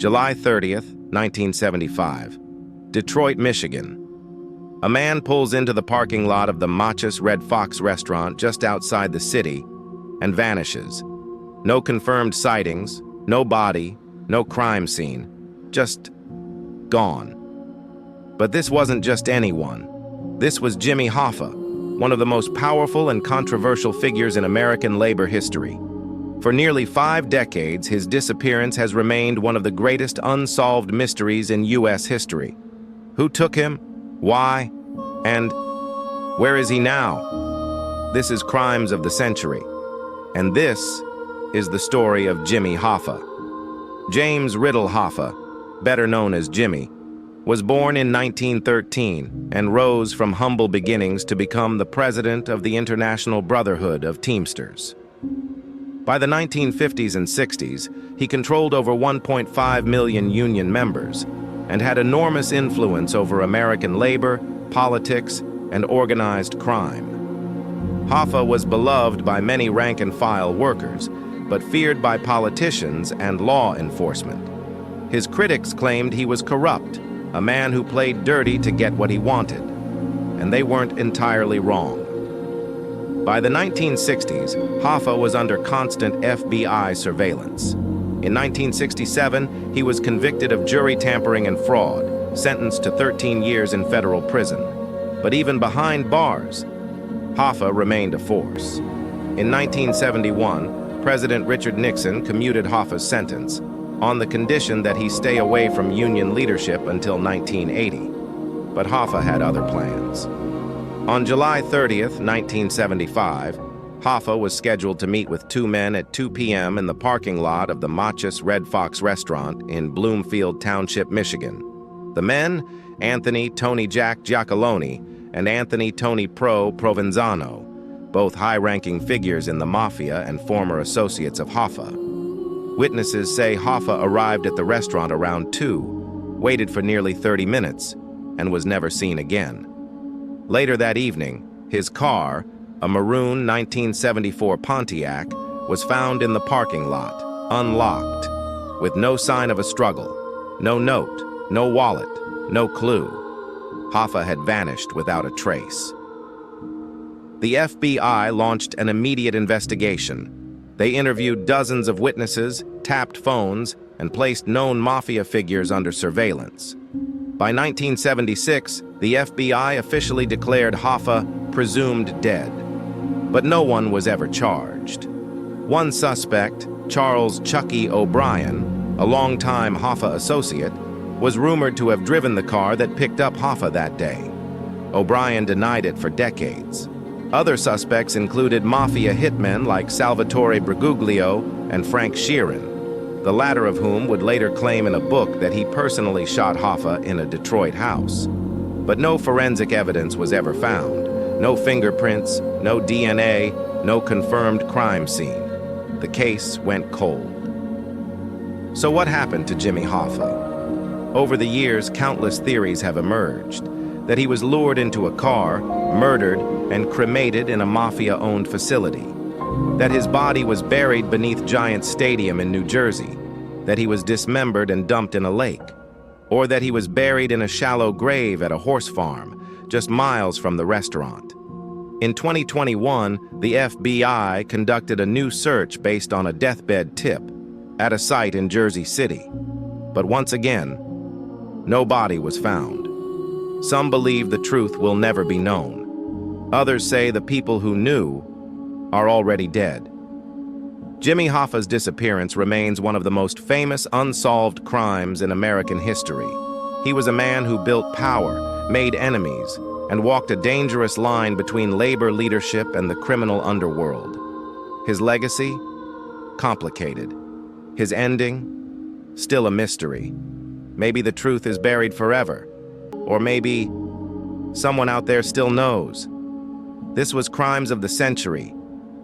July 30th, 1975. Detroit, Michigan. A man pulls into the parking lot of the Machus Red Fox restaurant just outside the city and vanishes. No confirmed sightings, no body, no crime scene, just gone. But this wasn't just anyone. This was Jimmy Hoffa, one of the most powerful and controversial figures in American labor history. For nearly 5 decades, his disappearance has remained one of the greatest unsolved mysteries in U.S. history. Who took him? Why? And where is he now? This is Crimes of the Century. And this is the story of Jimmy Hoffa. James Riddle Hoffa, better known as Jimmy, was born in 1913 and rose from humble beginnings to become the president of the International Brotherhood of Teamsters. By the 1950s and 60s, he controlled over 1.5 million union members and had enormous influence over American labor, politics, and organized crime. Hoffa was beloved by many rank-and-file workers, but feared by politicians and law enforcement. His critics claimed he was corrupt, a man who played dirty to get what he wanted, and they weren't entirely wrong. By the 1960s, Hoffa was under constant FBI surveillance. In 1967, he was convicted of jury tampering and fraud, sentenced to 13 years in federal prison. But even behind bars, Hoffa remained a force. In 1971, President Richard Nixon commuted Hoffa's sentence on the condition that he stay away from union leadership until 1980. But Hoffa had other plans. On July 30th, 1975, Hoffa was scheduled to meet with 2 men at 2 p.m. in the parking lot of the Machus Red Fox restaurant in Bloomfield Township, Michigan. The men, Anthony Tony Jack Giacalone and Anthony Tony Pro Provenzano, both high-ranking figures in the mafia and former associates of Hoffa. Witnesses say Hoffa arrived at the restaurant around 2, waited for nearly 30 minutes, and was never seen again. Later that evening, his car, a maroon 1974 Pontiac, was found in the parking lot, unlocked, with no sign of a struggle, no note, no wallet, no clue. Hoffa had vanished without a trace. The FBI launched an immediate investigation. They interviewed dozens of witnesses, tapped phones, and placed known mafia figures under surveillance. By 1976, the FBI officially declared Hoffa presumed dead. But no one was ever charged. One suspect, Charles Chucky O'Brien, a longtime Hoffa associate, was rumored to have driven the car that picked up Hoffa that day. O'Brien denied it for decades. Other suspects included mafia hitmen like Salvatore Briguglio and Frank Sheeran, the latter of whom would later claim in a book that he personally shot Hoffa in a Detroit house. But no forensic evidence was ever found. No fingerprints, no DNA, no confirmed crime scene. The case went cold. So what happened to Jimmy Hoffa? Over the years, countless theories have emerged. That he was lured into a car, murdered, and cremated in a mafia-owned facility. That his body was buried beneath Giant Stadium in New Jersey. That he was dismembered and dumped in a lake. Or that he was buried in a shallow grave at a horse farm, just miles from the restaurant. In 2021, the FBI conducted a new search based on a deathbed tip at a site in Jersey City. But once again, no body was found. Some believe the truth will never be known. Others say the people who knew are already dead. Jimmy Hoffa's disappearance remains one of the most famous unsolved crimes in American history. He was a man who built power, made enemies, and walked a dangerous line between labor leadership and the criminal underworld. His legacy? Complicated. His ending? Still a mystery. Maybe the truth is buried forever. Or maybe someone out there still knows. This was Crimes of the Century.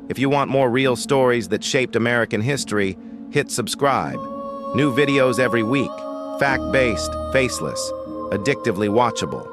If you want more real stories that shaped American history, hit subscribe. New videos every week. Fact-based, faceless, addictively watchable.